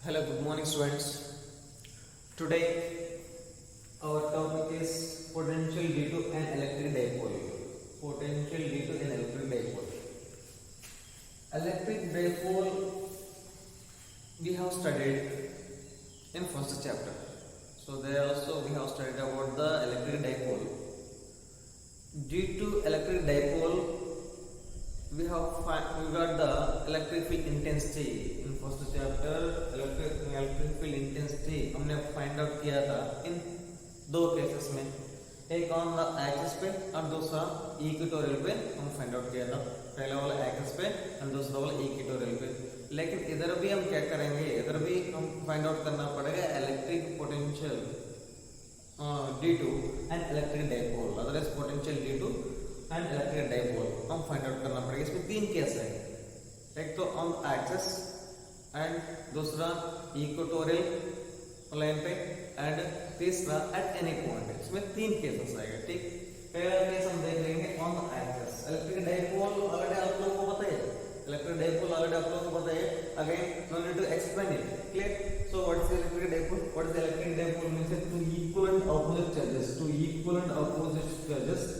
Hello, good morning, students. Today, our topic is potential due to an electric dipole. Potential due to an electric dipole. Electric dipole we have studied in first chapter. So there also we have studied about the electric dipole. Due to electric dipole, we got the electric field intensity in first chapter. electric field intensity हमने find out किया था इन दो cases में, एक on the axis पे और दूसरा equatorial पे हम फाइंड आउट किया था। पहला वाला एक्सिस पे और दूसरा वाला इक्वेटोरियल पे। लेकिन इधर भी हम क्या करेंगे, इधर भी हम फाइंड आउट करना पड़ेगा electric potential due to an electric dipole, otherwise potential due to and electric dipole हम फाइंड आउट करना पड़ेगा। इसमें तीन केस है, एक तो ऑन एक्सिस एंड दूसरा इक्वेटोरियल लाइन पे एंड तीसरा एट एनी पॉइंट। इसमें तीन केसेस आएगा। ठीक, पहला केस हम देख लेंगे on axis. Electric dipole already आप लोगों को पता है, इलेक्ट्रिक डाइपोल ऑलरेडी आप लोगों को पता है। Again no need to explain it, clear? So what is electric dipole? What is electric dipole means two equal and opposite charges, two equal and opposite charges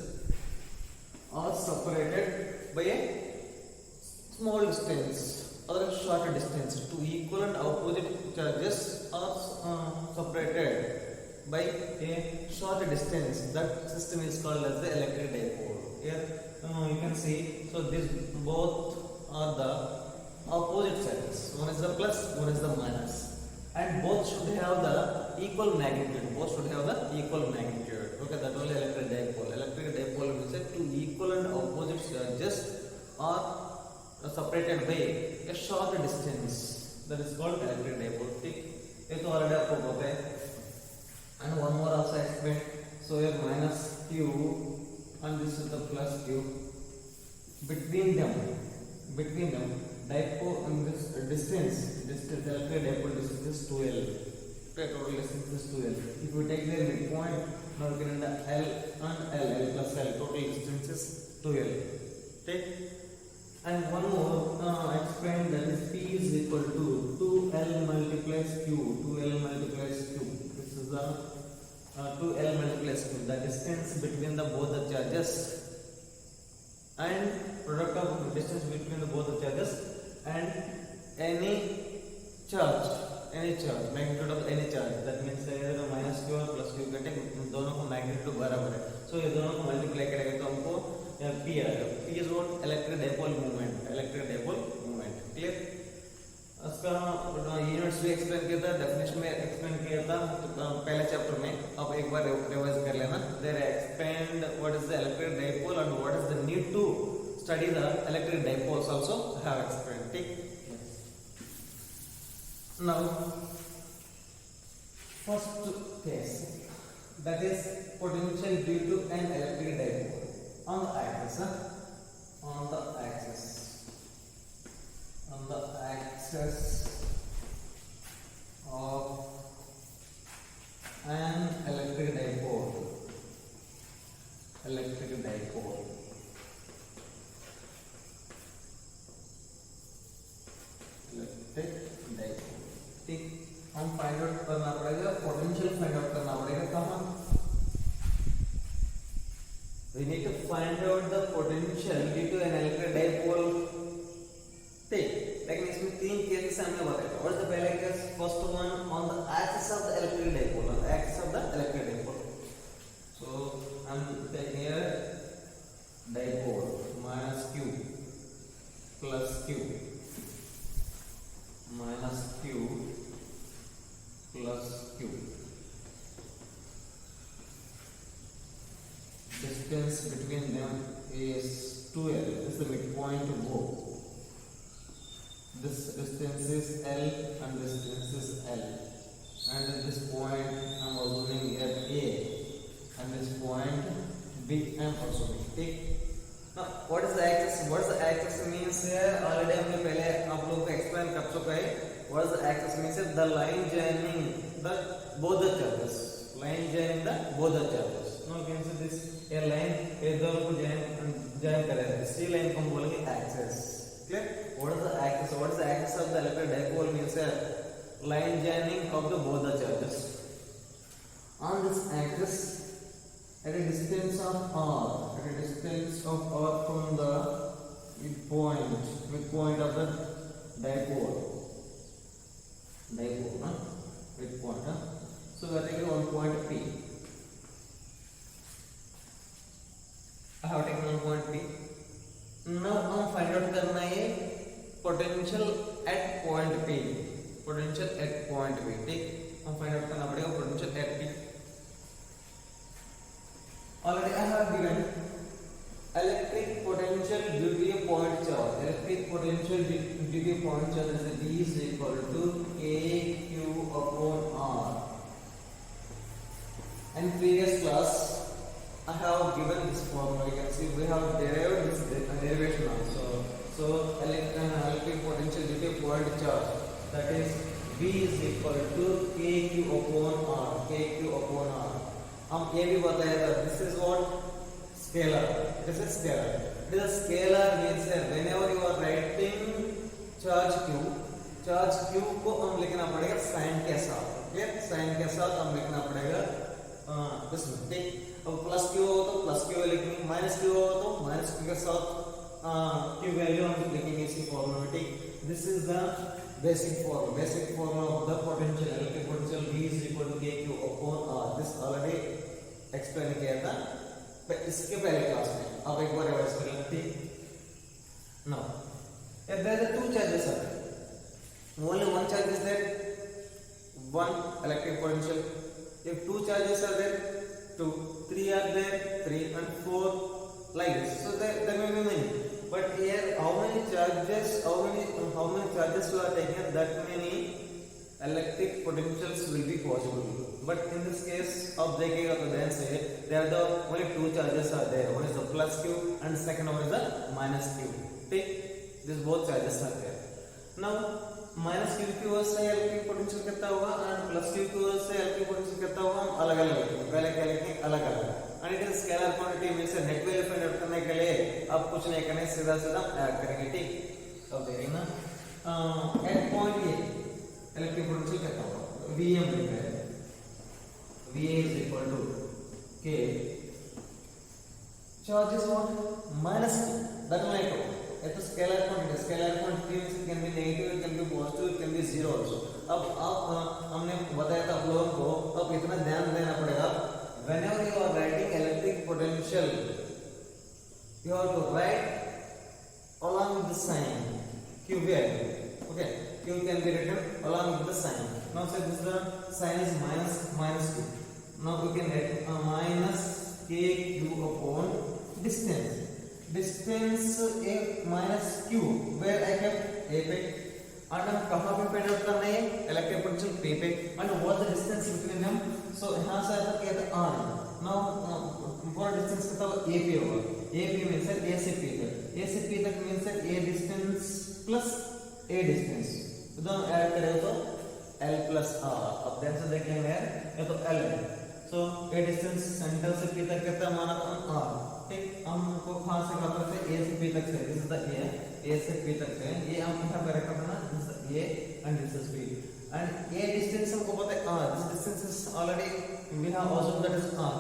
are separated by a small distance or a short distance. Two equal and opposite charges are separated by a short distance. That system is called as the electric dipole. Here you can see, so these both are the opposite charges. One is the plus, one is the minus, and both should have the equal magnitude. Both should have the equal magnitude. Okay, that only electric dipole. Electric dipole means that two equal and opposite charges are separated by a short distance. That is called electric dipole. ठीक, ये तो already आपको पता है. And one more also explain. So here minus q and this is the plus q. Between them, dipole and this distance electric dipole distance is 2l. Total distance is 2l. If we take the midpoint, now we can end L and L plus L. Total distance is 2l. Take, and one more explain, that is P is equal to 2l multiplies Q. 2l multiplies Q. This is the 2l multiplies Q. The distance between the both the charges and product of distance between the both the charges and any charge, magnitude of any charge. That means either minus q और plus q कटे, दोनों को magnitude बराबर है। सो ये दोनों को multiply करेंगे तो हमको p आएगा। p is what? Electric dipole movement. Electric dipole movement, clear? उसका यूनिट्स भी एक्सप्लेन किया था, डेफिनेशन में एक्सप्लेन किया था तो पहले चैप्टर में। अब एक बार रिवाइज कर लेना। There explained what is the electric dipole and what is the need to study the electric dipoles also have explained. ठीक, now first case, that is potential due to an electric dipole on the axis, on the axis of an electric dipole. Electric dipole. ठीक, हम find out करना पड़ेगा, potential find out करना पड़ेगा। कहाँ? We need to find out the potential due to an electric dipole. ठीक, लेकिन इसमें तीन केसेस हमने बताया। और जो पहला case, first one on the axis of the electric dipole, on the axis of the electric dipole. So I'm taking here dipole minus q plus q minus q plus q. Distance between them is 2l. This is the midpoint O. This distance is L and this distance is L. And at this point I am assuming here A, and this point B I am assuming. ठीक, now what is the axis? What is the axis means here? Already हमने पहले आप लोगों को explain कर चुका है। What is the axis means? The line joining the both the charges. Line joining the both the charges. Now you can see this a line, ये दोनों को join करेगा। इसी line को हम बोलेंगे axis. Clear? What is the axis? What is the axis of the electric dipole means here? line joining of the both the charges on this axis at a distance of r, from the midpoint of the dipole, midpoint. So we are taking one point P. I have taken one point P. Now हम find out करना है potential at point P. ठीक, हम find out करना पड़ेगा potential at P. Already I have given electric potential due to a point charge. Electric potential due to a point charge is D is equal to KQ upon R. In previous class, I have given this formula. You can see we have derived this derivation also. So electric potential due to a point charge, that is V is equal to KQ upon R. हम ये भी बताया था. This is what scalar. This is scalar. It is a scalar means that whenever you are writing charge Q को हम लिखना पड़ेगा sign के साथ. क्लियर? साइन के साथ हम लिखना पड़ेगा इसमें. ठीक. अब प्लस क्यू हो तो प्लस क्यू लिखेंगे, माइनस क्यू हो तो माइनस क्यू के साथ क्यू वैल्यू हम लिखेंगे इसकी फॉर्मूला में. ठीक. This is the basic formula of the potential. Electric potential V is equal to KQ upon R. This already explain किया था इसके पहले क्लास में. अब एक बार रिवाइज कर लेते हैं. Now, if there are two charges are there, only one charge is there, one electric potential. If two charges are there, two, three are there, three, and four, like this. So there may be many. But here, how many charges you are taking, that many electric potentials will be possible. But in this case, अब देखिएगा तो ध्यान से, there are the only two charges are there. One is the plus Q and second one is the minus Q. ठीक? These both charges are there. Now minus Q की वजह से electric potential कितना होगा and plus Q की वजह से electric potential कितना होगा, हम अलग-अलग लिखेंगे. पहले क्या लिखेंगे? अलग-अलग. And it is scalar quantity means net value find out करने के लिए अब कुछ नहीं करने, सीधा ऐड करेंगे. ठीक. अब देखेंगे ना at point A electric potential कितना होगा, Vm लिख रहे हैं. Va is equal to K charge is what, minus Q. That will not. It's a scalar quantity. Scalar quantity means it can be negative, it can be positive, it can be zero also. अब हमने बताया था आप लोगों को, अब इतना ध्यान देना पड़ेगा. Whenever you are writing electric potential, you have to write along with the sign Q value. Okay, Q can be written along with the sign. Now say this the sign is minus Q. Now we can write minus KQ upon distance. Distance A minus Q, where I kept A पे, and हम कहाँ पे find out करना है, electric potential P पे, and what the distance between them. So यहाँ से आता क्या था R. Now for distance कितना होगा, AP होगा. AP means that A से P तक. A से P तक means that A distance plus A distance. तो दोनों ऐड करें तो L plus R. अब ध्यान से देख लेंगे ये तो L है. So A distance सेंटर से P तक कितना माना था R. ठीक. हमको कहाँ से करते थे, A से P तक से. This is the A से P तक से. ये हम यहाँ पे रखा था ना, this is A and this is P. And A distance हमको पता है R. This distance is already we have assumed that is R.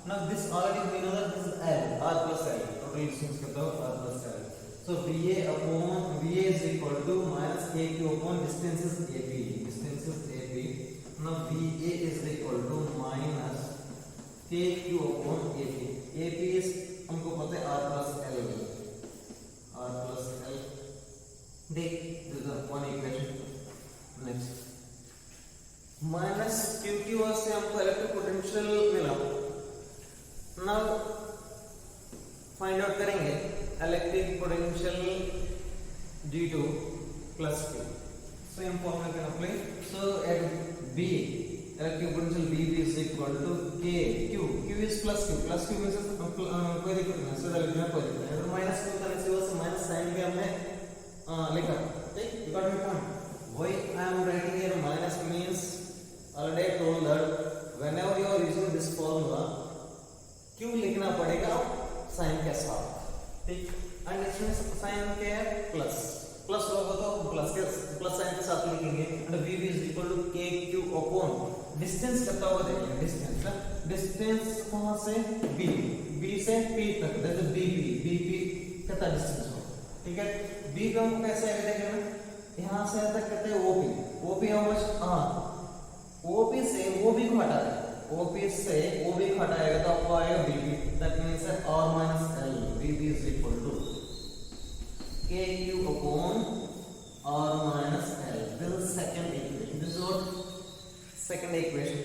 Now this already we know that this is L. R plus L. Total distance कितना होगा, R plus L. So VA is equal to minus KQ upon distance is AP. Now VA is equal to minus KQ upon AP. AP is हमको पता है R plus L. देख, this is one equation. Next, minus Q की वजह से हमको electric potential मिला. Now find out करेंगे electric potential due to plus Q. Same formula can apply. So at B, electric potential BB is equal to KQ. Q is plus Q. Plus Q means कोई दिक्कत नहीं. So that will be कोई दिक्कत नहीं. अगर minus Q करने से वैसे minus sign भी हमने लिखा. ठीक? You got my point. Why I am writing here minus means already I told that whenever you are using this formula, Q लिखना पड़ेगा sign के साथ. ठीक? And इसमें sign क्या है, plus. प्लस होगा तो प्लस साइन के साथ लिखेंगे and V B is equal to K Q upon distance कितना होगा देखिए डिस्टेंस कहां से बी से पी तक दैट इज बी कितना डिस्टेंस हो ठीक है बी का हम कैसे आएगा देखिए ना यहां से तक कहते हैं ओपी हाउ मच ओपी से ओबी को हटा दें ओपी से ओबी को हटाएगा तो आपको आएगा B B that means r minus l B B is equal to kq upon r minus l this is second equation this is what second equation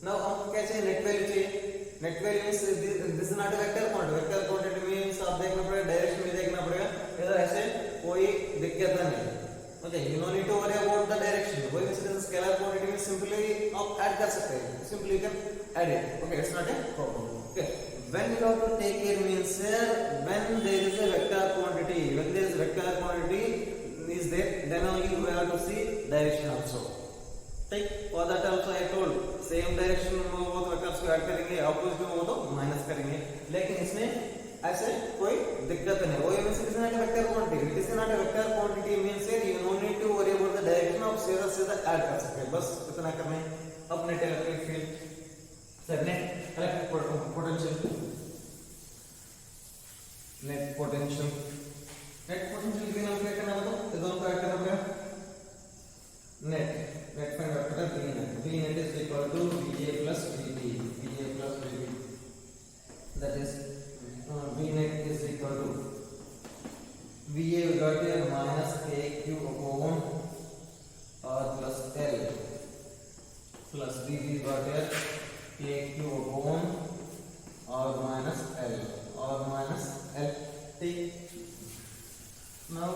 now हम क्या चाहिए net value means this is not a vector quantity means आप देखना पड़ेगा direction में देखना पड़ेगा इधर ऐसे कोई दिक्कत नहीं okay you no need to worry about the direction कोई मींस स्केलर क्वांटिटी में सिंपली आप ऐड कर सकते हैं simply you can add it okay it's not a problem okay when you have to take care means when there is a vector quantity is there then only you have to see direction also ठीक for that also I told same direction में वो vectors को add करेंगे opposite में वो तो minus करेंगे लेकिन इसमें ऐसे कोई दिक्कत नहीं वो means it is not a vector quantity means you no need to worry about the direction of सीधा ऐड कर सकते हैं बस इतना करना है अपने electric field sir net electric potential net potential के नाम क्या करना बताओ तो दोनों को ऐड करना पड़ेगा नेट फाइंड आउट करना v net is equal to va plus vb that is v net is equal to va we got here minus kq upon r plus l plus vb got here kq upon r minus l t now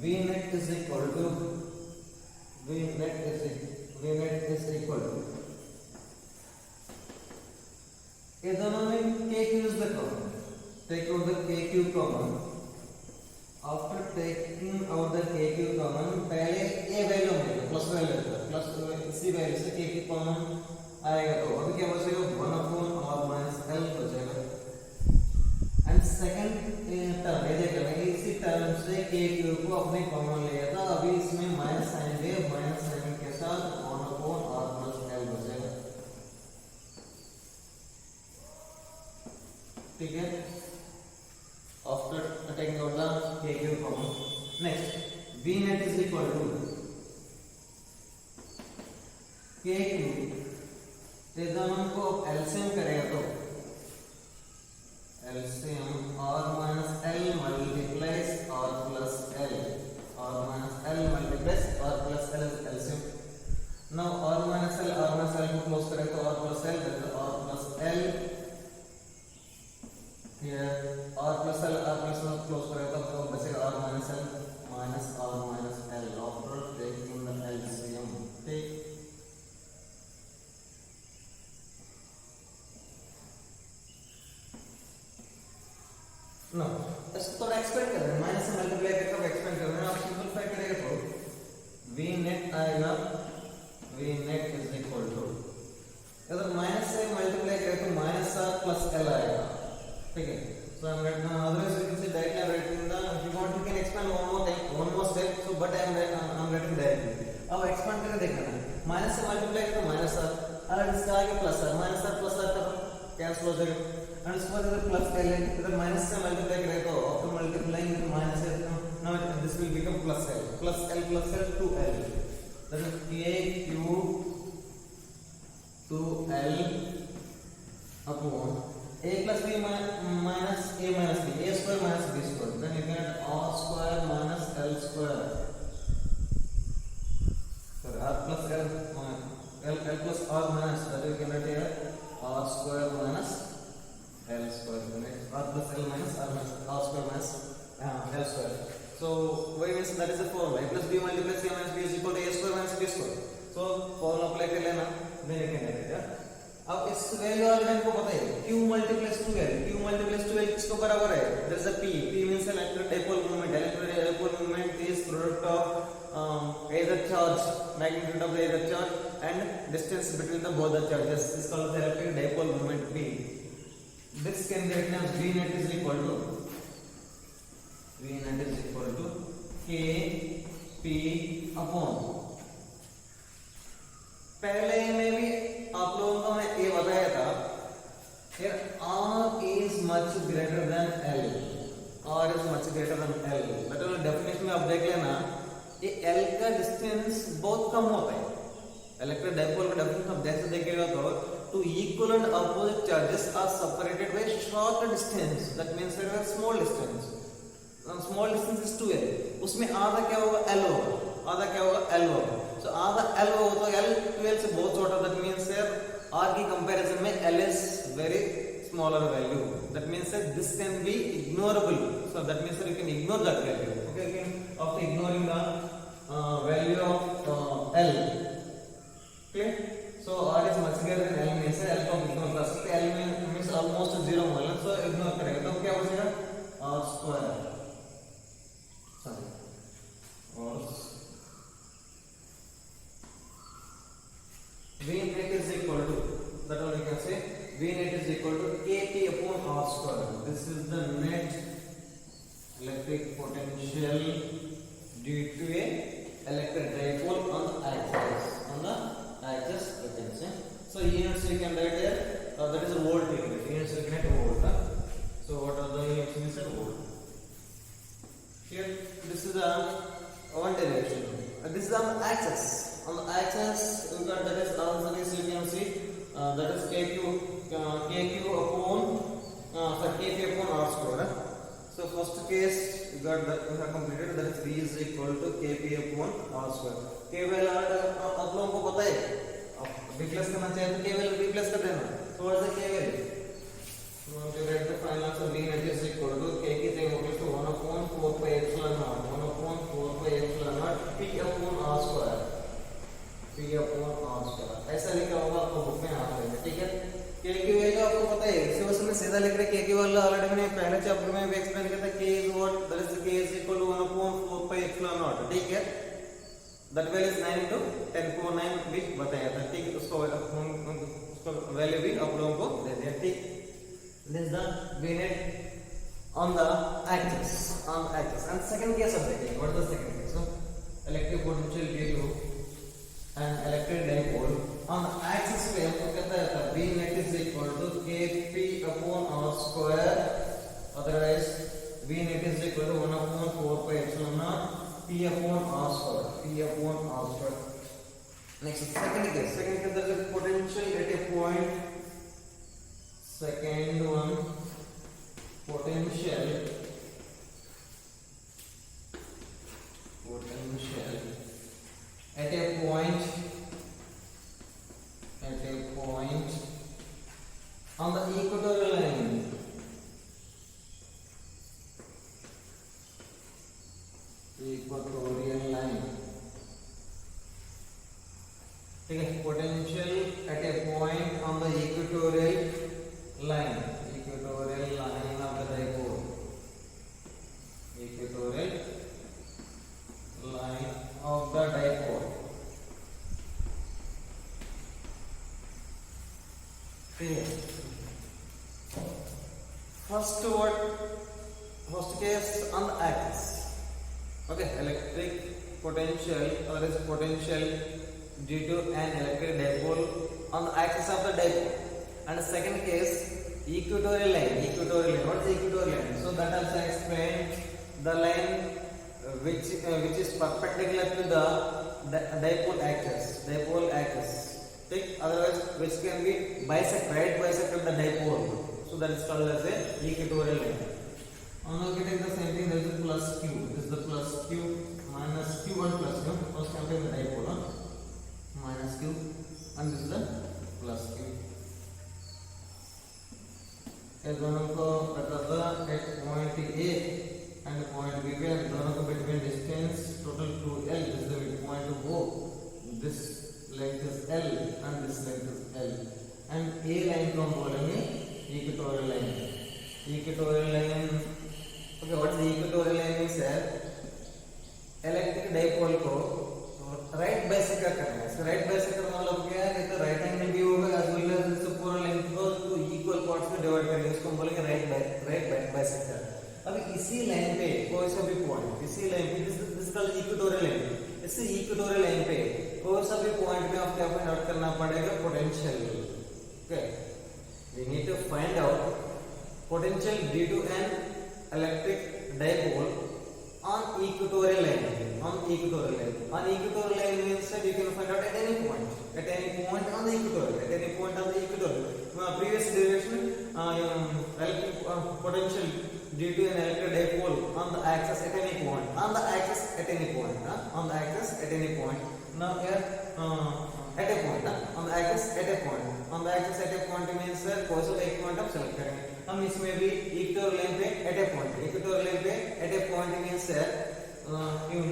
v net is equal to ये दोनों में kq is the common take out the kq common after taking out the kq common पहले a value मिलेगा plus value इसी value से kq common आएगा तो अभी क्या बचेगा 1/r minus l बचेगा एंड सेकंड टर्म ये देखना है इसी टर्म से kq को अपने कॉमन ले था अभी इसमें माइनस साइन दे माइनस साइन के साथ 1/r plus l बचेगा ठीक है after taking out the kq common next v net is equal to kq ये दोनों को एलसीएम करेगा तो LCM r minus l multiplies r plus l multiplies r plus l is LCM now r minus l को close करें तो r plus l that is r plus l here r plus l close करें तो बचेगा r minus l minus r minus l after taking the LCM take no इसको थोड़ा expand कर रहे हैं माइनस से मल्टीप्लाई करके एक्सपेंड कर रहे हैं आप सिंपलीफाई करेंगे तो v net आएगा v net is equal to अगर माइनस से मल्टीप्लाई करें तो माइनस r प्लस l आएगा ठीक है so I am writing otherwise you can say directly I am writing the if you want you can expand one more step so but I am writing directly अब expand करके देखना है minus से multiply करें तो minus r और इसका आगे plus r minus r plus r का कैंसिल हो जाएगा and इसके बाद अगर प्लस l है इधर माइनस से मल्टीप्लाई करें तो after multiplying with minus l now this will become plus l 2l that is kq 2l upon a plus b minus a minus b a square minus b square then you get r square minus l square so r plus l plus r minus that you can write here r square minus l square right r plus l minus r minus r square minus l square so y means that is the formula a plus b multiplies a minus b is equal to a square minus b square so formula apply कर लेना then you can write it अब इस value वाले को पता है q multiplies 2l किसको बराबर है there is a p means electric dipole moment is product of either charge magnitude of either charge and distance between the both the charges is called the electric dipole moment p. This can be written as v net is equal to k P upon, पहले में भी आप लोगों को मैं ये बताया था, फिर R is much greater than L, R is much greater than L, मतलब डेफिनेशन में आप देख लेना, ये L का डिस्टेंस बहुत कम होता है। इलेक्ट्रिक डाइपोल का डेफिनेशन आप जैसे देखेगा तो two equal and opposite charges are separated by short distance, that means there is small distance, small distance is 2L, उसमें आधा क्या होगा L होगा, आधा क्या होगा L होगा, so आधा L होगा तो L 2L से बहुत छोटा, that means here R की comparison में L is very smaller value, that means that this can be ignorable, so that means that you can ignore that value, okay, again after ignoring the value of L, clear? So R is much greater than L means L को ignore कर सकते हैं, L means almost 0 मान, so ignore करेंगे तो क्या बचेगा R square, sorry, R V net is equal to, that one you can say V net is equal to Kp upon R square. This is the net electric potential due to a electric dipole on the axis, on the axis you can say. So units you can write here, that is a volt unit, units you can write volt. So what are the units you said volt. Here this is a one direction, this is on the axis, on the axis you got, that is answer is you can see, that is kq upon kp upon R square. So first case you got that we have completed, that is V is equal to kp upon R square. केवल आप लोगों को पता है, आप replace करना चाहे तो केवल रिप्लेस कर देना, थोड़ा सा केवल to get the final answer V net is equal to k की जगह होगी तो 1 upon 4 pi epsilon naught, 1 upon 4 pi epsilon naught P upon R square, P upon R square, ऐसा लिखा होगा आपको बुक में यहाँ पे, ठीक है। k की वैल्यू आपको पता है, इसी वजह से सीधा लिख रहे k की वैल्यू ऑलरेडी मैंने पहले चैप्टर में भी एक्सप्लेन किया था, k is what, that is k is equal to 1 upon 4 pi epsilon naught, ठीक है। that value is 9 into 10 power 9 भी बताया था, ठीक है। उसको वैल्यू भी आप लोगों को दे दिया, ठीक। This is the V net on the axis, on the axis. And second case of the what is the second case? So electric potential due to an electric dipole on the axis पे हमको कहता है V net is equal to Kp upon R square, otherwise V net is equal to 1 upon 4 pi epsilon naught P upon R square, P upon R square. Next second case there is a potential at a point. Second one, potential at a point on the equatorial line, ठीक है। potential at a point on the equatorial line of the dipole, equatorial line of the dipole, ठीक है। first case on the axis, okay, electric potential or is potential due to an electric dipole on the axis of the dipole. And the second case, equatorial line. What is equatorial line? So that also explain the line which is perpendicular to the dipole axis. Take otherwise which can be bisect the dipole. So that is called as a equatorial line. Now we take the same thing. There is a plus q. This is the plus q minus q1 plus q. First compare the dipole. Minus q and this is the plus q. दोनों को बताता एक point A and point B पे दोनों को between distance total 2L, this is the point O, this length is L and this length is L, and A line को हम बोलेंगे equatorial line. Okay, what is equatorial line means है electric dipole को right bisector करना है। Right bisector मतलब क्या है, तो राइट एंगल भी होगा एज वेल एज दिस पूरा लेंथ को टू इक्वल पार्ट्स में डिवाइड करेंगे, उसको हम बोलेंगे राइट बाइसेक्टर। अब इसी लाइन पे कोई सा भी पॉइंट, इसी लाइन पे this is called equatorial line. इससे इक्वेटोरियल लाइन पे कोई सा भी पॉइंट में आपको फाइंड आउट करना पड़ेगा potential. Okay, we need to find out potential due to an electric dipole on equatorial line. On equatorial line. On equatorial line means that you can find out at any point. At any point on the equatorial. At any point on the equatorial. Previous derivation, electric potential due to an electric dipole on the axis at any point. On the axis at any point. On the axis at any point. Now here at a point. On the axis at a point. On the axis at a point means that कोई सा एक point आप select करेंगे। हम इसमें भी equatorial line पे at a point, equatorial line पे at a point means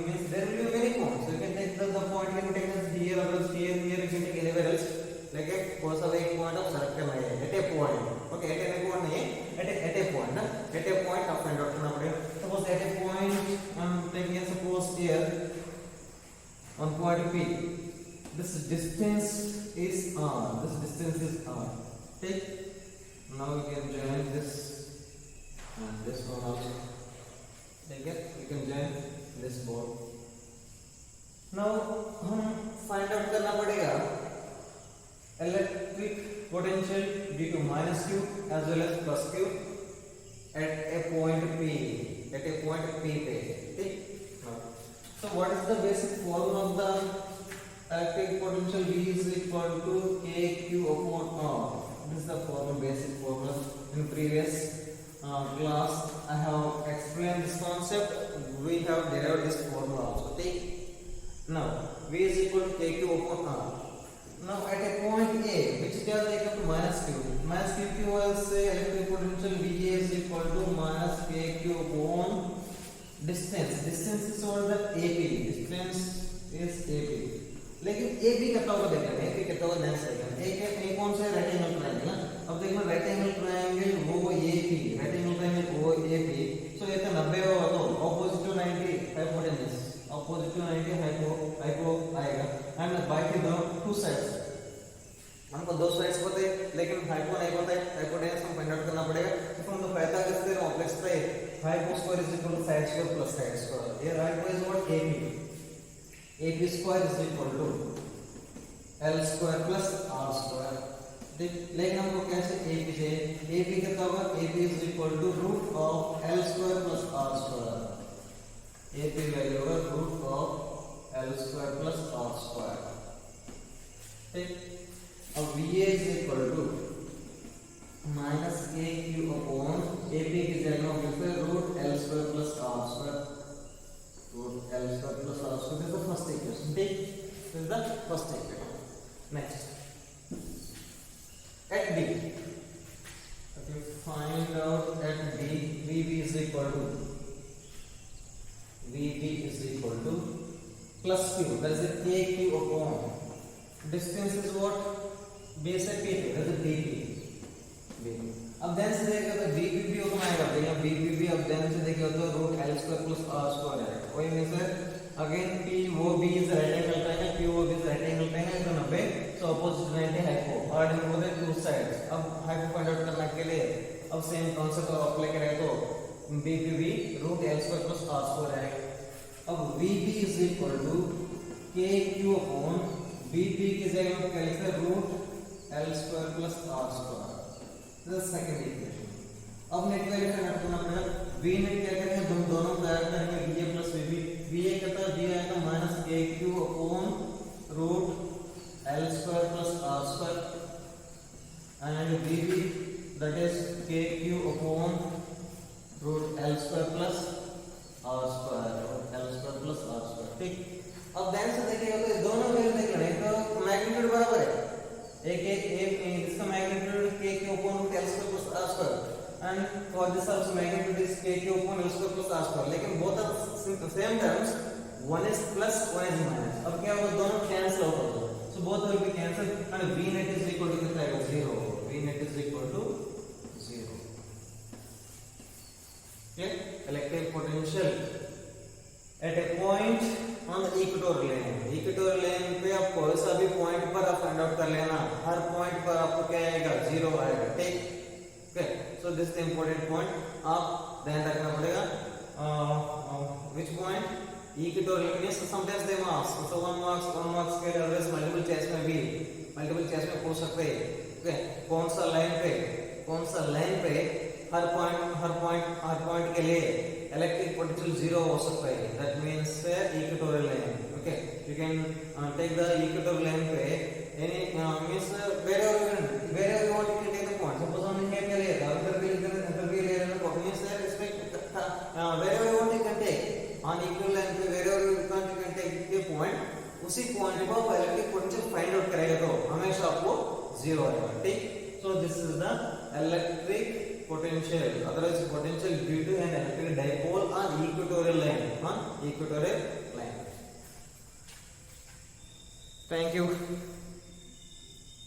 means there will be many points, so you can take the point, you can take this here or here, you can take anywhere else, like a कोई सा एक point आप select करना है eight a point. Okay, eight a point नहीं है, eight a point ना, eight a point आप फाइंड आउट करना पड़ेगा। सपोज एट ए पॉइंट हम taking suppose here on point P, this distance is r, this distance is r, take. Now we can join this and this one also. ठीक है, we can join this board. Now हम find out करना पड़ेगा electric potential due to minus Q as well as plus Q at a point P. At a point P पे, ठीक? So what is the basic formula of the electric potential? V is equal to KQ upon R. This is the formula, basic formula. In previous class I have explained this concept. We have derived this formula also. Take now V is equal to KQ upon R. Now at a point A, which is equal to minus Q. Minus QQ was electric potential VA is equal to minus KQ upon distance. Distance is called the AP. Distance is AP. लेकिन ए B कितना होगा देखना है, ए B कितना होगा next second. ए के ए कौन सा है? राइट एंगल ट्रायंगल ना। अब देखना राइट एंगल ट्रायंगल वो A P, right angle triangle वो ए पी, सो ये तो 90 होगा, तो opposite to 90 hypotenuse, opposite to 90 hypo आएगा। एंड बाय के दोनों टू साइड्स, हमको दो साइड्स पता है लेकिन हाइपो नहीं पता है, हाइपोटेन्यूज हम फाइंड आउट करना पड़ेगा। तो from the Pythagoras theorem applies by hypo square is equal to side square plus side square. Here hypo is what? A B square is equal to L square plus R square. ठीक, लेकिन हमको कैसे A B चाहिए? ए B कितना होगा? A B is equal to root of L square plus R square. A B value होगा root of L square plus R square. ठीक, अब V A is equal to minus K Q upon A B की जगह हम लिखते हैं root L square plus R square, root L square plus R square. This is the first equation. ठीक, this is the first equation. Next, at B, if you find out at B, VB is equal to plus Q, that is a KQ upon distance is what? Base है P, that is DP। अब then से देखिए तो BBB को कमाएगा, देखिए BBB अब then से देखिए तो root L square plus R square है। वही में से अगेन P वो B is right angle triangle, Q वो B is right angle triangle, तो 90, so opposite 90 hypo, और इन बोले two sides। अब hypo फाइंड आउट करने के लिए अब सेम कॉन्सेप्ट अप्लाई करें तो BBB root L square plus R square आएगा। अब VB is equal to KQ upon BP की जगह क्या लिखते हैं? Root L square plus R square. This is second equation. अब नेट वैल्यू फाइंड आउट करना पड़ेगा। V नेट क्या करेंगे? हम दोनों को ऐड करेंगे, VA प्लस VB। VA कितना है? VA आएगा minus KQ upon root L square plus R square, and VB that is KQ upon root L square plus R square, L square plus R square. ठीक, अब ध्यान से देखिएगा तो दोनों वैल्यू देख रहे हैं तो मैग्नीट्यूड बराबर है। एक इसका magnitude KQ upon root L square plus R square, and for this also magnitude is KQ upon L square plus R square, लेकिन both are same terms, one is plus one is minus। अब क्या होगा? दोनों cancel out हो जाएंगे, so both will be cancelled and V net is equal to कितना आएगा? 0। V net is equal to 0। Okay, electric potential at a point on the equatorial line। Equatorial line पे आप कोई सा भी पॉइंट पर आप फाइंड आउट कर लेना, हर पॉइंट पर आपको क्या आएगा? 0 आएगा। ठीक, okay, so this is important point, आप ध्यान रखना पड़ेगा। Which point? equatorial means sometimes they marks, so one marks के always multiple choice में भी multiple choice में पूछ सकते हैं. Okay, कौन सा लाइन पे हर पॉइंट के लिए इलेक्ट्रिक पोटेंशियल जीरो हो सकता है. That means equatorial line. Okay, you can take the equatorial line पे any means wherever you want you can take the point. Suppose हमने here के लिए अंदर भी ले रहे हैं means wherever you want you can take on equal line पे wherever you want you can take a point. उसी पॉइंट पर इलेक्ट्रिक पोटेंशियल फाइंड आउट करेगा तो हमेशा आपको जीरो आएगा. ठीक. So this is the electric potential, otherwise potential due to an electric dipole on equatorial line. Thank you.